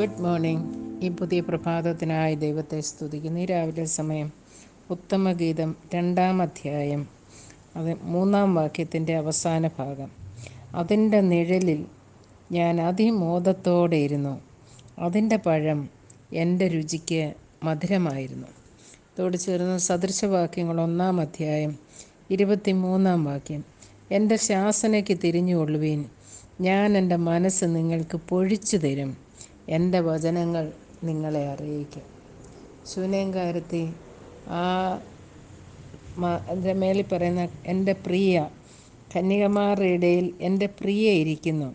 Good morning. ഈ പുതിയ പ്രഭാതത്തിനായി ദൈവത്തെ സ്തുതിക്കുന്നു. ഈ രാവിലെ സമയം ഉത്തമഗീതം 2-ാം അധ്യായം അത് 3-ാം വാക്യത്തിൻ്റെ അവസാന ഭാഗം. അതിൻ്റെ നിഴലിൽ ഞാൻ അതിമോദത്തോടെ ഇരുന്നു, അതിൻ്റെ പഴം എൻ്റെ രുചിക്ക് മധുരമായിരുന്നു. ഇതോട് ചേർന്ന് സദൃശവാക്യങ്ങൾ 1-ാം അധ്യായം 23-ാം വാക്യം. എൻ്റെ ശാസനയ്ക്ക് തിരിഞ്ഞുകൊള്ളുവീൻ, ഞാൻ എൻ്റെ മനസ്സ് നിങ്ങൾക്ക് പൊഴിച്ചു തരും, എൻ്റെ വചനങ്ങൾ നിങ്ങളെ അറിയിക്കും. ശൂനേംകാരത്തി അതിൻ്റെ മേലിൽ പറയുന്ന എൻ്റെ പ്രിയ, കന്യകമാരുടെ ഇടയിൽ എൻ്റെ പ്രിയ ഇരിക്കുന്നു.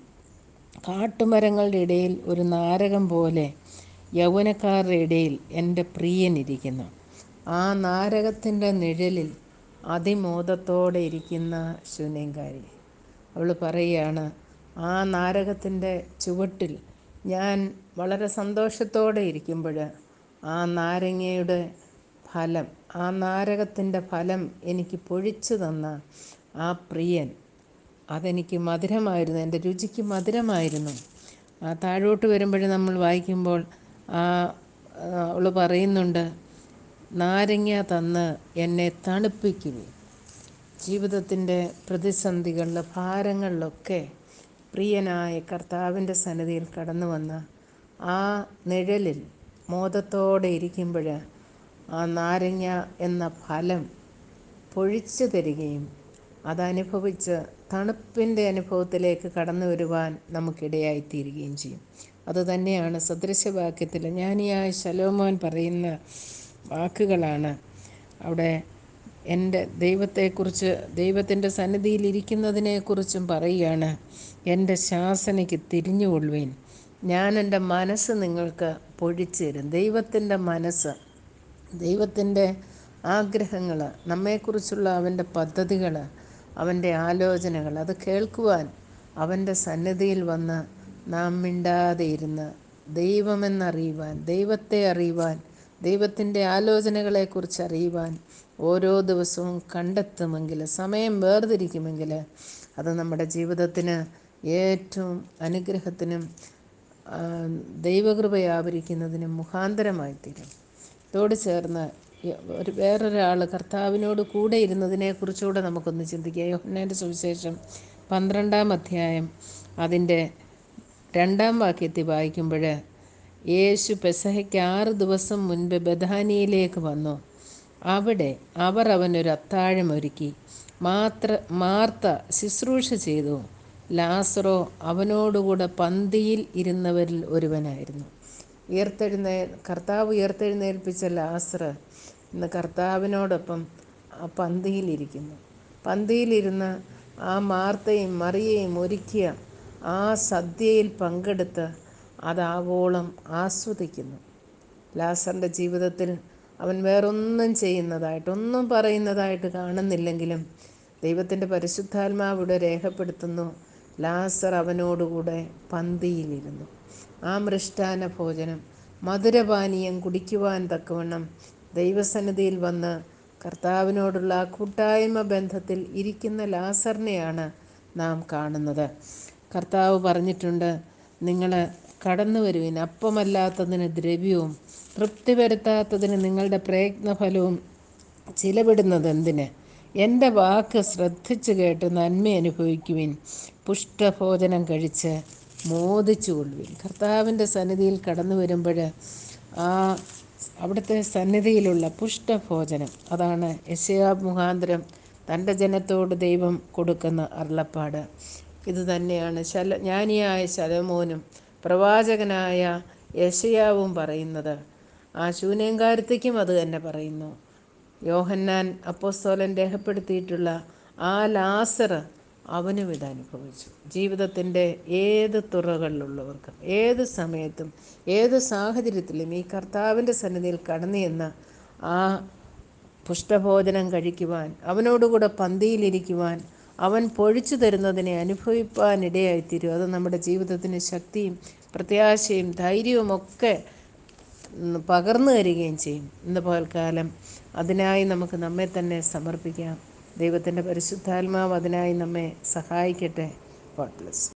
കാട്ടുമരങ്ങളുടെ ഇടയിൽ ഒരു നാരകം പോലെ യൗവനക്കാരുടെ ഇടയിൽ എൻ്റെ പ്രിയനിരിക്കുന്നു. ആ നാരകത്തിൻ്റെ നിഴലിൽ അതിമോദത്തോടെ ഇരിക്കുന്ന ശൂനേംകാരി. അവൾ പറയുകയാണ്, ആ നാരകത്തിൻ്റെ ചുവട്ടിൽ ഞാൻ വളരെ സന്തോഷത്തോടെ ഇരിക്കുമ്പോൾ ആ നാരങ്ങയുടെ ഫലം, ആ നാരകത്തിൻ്റെ ഫലം എനിക്ക് പൊഴിച്ചു തന്ന ആ പ്രിയൻ, അതെനിക്ക് മധുരമായിരുന്നു, എൻ്റെ രുചിക്ക് മധുരമായിരുന്നു. താഴോട്ട് വരുമ്പോൾ നമ്മൾ വായിക്കുമ്പോൾ അവൾ പറയുന്നുണ്ട്, നാരങ്ങ തന്ന് എന്നെ തണുപ്പിക്കുവിൻ. ജീവിതത്തിൻ്റെ പ്രതിസന്ധികളിൽ, ഭാരങ്ങളിലൊക്കെ പ്രിയനായ കർത്താവിൻ്റെ സന്നിധിയിൽ കടന്നു വന്ന ആ നിഴലിൽ മോദത്തോടെ ഇരിക്കുമ്പോൾ ആ നാരങ്ങ എന്ന ഫലം പൊഴിച്ചു തരികയും അതനുഭവിച്ച് തണുപ്പിൻ്റെ അനുഭവത്തിലേക്ക് കടന്നു വരുവാൻ നമുക്കിടയായിത്തീരുകയും ചെയ്യും. അതുതന്നെയാണ് സദൃശവാക്യത്തിൽ ജ്ഞാനിയായ ശലോമോൻ പറയുന്ന വാക്കുകളാണ്. അവിടെ എൻ്റെ ദൈവത്തെക്കുറിച്ച്, ദൈവത്തിൻ്റെ സന്നിധിയിൽ ഇരിക്കുന്നതിനെക്കുറിച്ചും പറയുകയാണ്. എൻ്റെ ശാസനയ്ക്ക് തിരിഞ്ഞുകൊള്ളുവീൻ, ഞാൻ എൻ്റെ മനസ്സ് നിങ്ങൾക്ക് പൊഴിച്ചു തരും. ദൈവത്തിൻ്റെ മനസ്സ്, ദൈവത്തിൻ്റെ ആഗ്രഹങ്ങൾ, നമ്മെക്കുറിച്ചുള്ള അവൻ്റെ പദ്ധതികൾ, അവൻ്റെ ആലോചനകൾ, അത് കേൾക്കുവാൻ അവൻ്റെ സന്നിധിയിൽ വന്ന് നാം മിണ്ടാതെ ഇരുന്ന് ദൈവമെന്നറിയുവാൻ, ദൈവത്തെ അറിയുവാൻ, ദൈവത്തിൻ്റെ ആലോചനകളെക്കുറിച്ച് അറിയുവാൻ ഓരോ ദിവസവും കണ്ടെത്തുമെങ്കിൽ, സമയം വേർതിരിക്കുമെങ്കിൽ അത് നമ്മുടെ ജീവിതത്തിന് ഏറ്റവും അനുഗ്രഹത്തിനും ദൈവകൃപയാവരിക്കുന്നതിനും മുഖാന്തരമായിത്തീരും. ഇതോട് ചേർന്ന് വേറൊരാൾ കർത്താവിനോട് കൂടെ ഇരുന്നതിനെക്കുറിച്ചുകൂടെ നമുക്കൊന്ന് ചിന്തിക്കാം. യോഹന്നാൻ്റെ സുവിശേഷം 12-ാം അധ്യായം അതിൻ്റെ 2-ാം വാക്യത്തിൽ വായിക്കുമ്പോൾ, യേശു പെസഹയ്ക്ക് 6 ദിവസം മുൻപ് ബഥാനിയയിലേക്ക് വന്നു. അവിടെ അവർ അവനൊരു അത്താഴം ഒരുക്കി. മാർത്ത ശുശ്രൂഷ ചെയ്തു, ലാസറോ അവനോടുകൂടെ പന്തിയിൽ ഇരുന്നവരിൽ ഒരുവനായിരുന്നു. കർത്താവ് ഉയർത്തെഴുന്നേൽപ്പിച്ച ലാസർ ഇന്ന് കർത്താവിനോടൊപ്പം ആ പന്തിയിലിരിക്കുന്നു. പന്തിയിലിരുന്ന് ആ മാർത്തയും മറിയയും ഒരുക്കിയ ആ സദ്യയിൽ പങ്കെടുത്ത് അതാവോളം ആസ്വദിക്കുന്നു. ലാസറിൻ്റെ ജീവിതത്തിൽ അവൻ വേറൊന്നും ചെയ്യുന്നതായിട്ട്, ഒന്നും പറയുന്നതായിട്ട് കാണുന്നില്ലെങ്കിലും ദൈവത്തിൻ്റെ പരിശുദ്ധാത്മാവിടെ രേഖപ്പെടുത്തുന്നു, ലാസർ അവനോടുകൂടെ പന്തിയിലിരുന്നു. ആ മൃഷ്ടാന ഭോജനം, മധുരപാനീയം കുടിക്കുവാൻ തക്കവണ്ണം ദൈവസന്നിധിയിൽ വന്ന് കർത്താവിനോടുള്ള ആ കൂട്ടായ്മ ബന്ധത്തിൽ ഇരിക്കുന്ന ലാസറിനെയാണ് നാം കാണുന്നത്. കർത്താവ് പറഞ്ഞിട്ടുണ്ട്, നിങ്ങൾ കടന്നു വരുവിൻ, അപ്പമല്ലാത്തതിന് ദ്രവ്യവും തൃപ്തി വരുത്താത്തതിന് നിങ്ങളുടെ പ്രയത്നഫലവും ചിലവിടുന്നത് എന്തിന്? എൻ്റെ വാക്ക് ശ്രദ്ധിച്ചു കേട്ട് നന്മ അനുഭവിക്കുവിൻ, പുഷ്ടഭോജനം കഴിച്ച് മോദിച്ചു കൊള്ളുവിൻ. കർത്താവിൻ്റെ സന്നിധിയിൽ കടന്നു വരുമ്പോൾ അവിടുത്തെ സന്നിധിയിലുള്ള പുഷ്ടഭോജനം, അതാണ് യെശയ്യാ മുഖാന്തരം തൻ്റെ ജനത്തോട് ദൈവം കൊടുക്കുന്ന അരുളപ്പാട്. ഇതുതന്നെയാണ് ജ്ഞാനിയായ ശലോമോനും പ്രവാചകനായ യെശയ്യാവും പറയുന്നത്. ആ ശൂനേംകാരത്തിക്കും അത് തന്നെ പറയുന്നു. യോഹന്നാൻ അപ്പോസ്തലൻ രേഖപ്പെടുത്തിയിട്ടുള്ള ആ ലാസർ അവനും ഇതനുഭവിച്ചു. ജീവിതത്തിൻ്റെ ഏത് തുറകളിലുള്ളവർക്കും ഏത് സമയത്തും ഏത് സാഹചര്യത്തിലും ഈ കർത്താവിൻ്റെ സന്നിധിയിൽ കടന്നു ചെന്ന് ആ പുഷ്ടഭോജനം കഴിക്കുവാൻ, അവനോടുകൂടെ പന്തിയിലിരിക്കുവാൻ, അവൻ പൊഴിച്ചു തരുന്നതിനെ അനുഭവിപ്പാനിടയായിത്തീരും. അത് നമ്മുടെ ജീവിതത്തിന് ശക്തിയും പ്രത്യാശയും ധൈര്യവും ഒക്കെ പകർന്നു തരികയും ചെയ്യും. ഇന്ന് പകൽക്കാലം അതിനായി നമുക്ക് നമ്മെ തന്നെ സമർപ്പിക്കാം. ദൈവത്തിൻ്റെ പരിശുദ്ധാത്മാവ് അതിനായി നമ്മെ സഹായിക്കട്ടെ. God bless.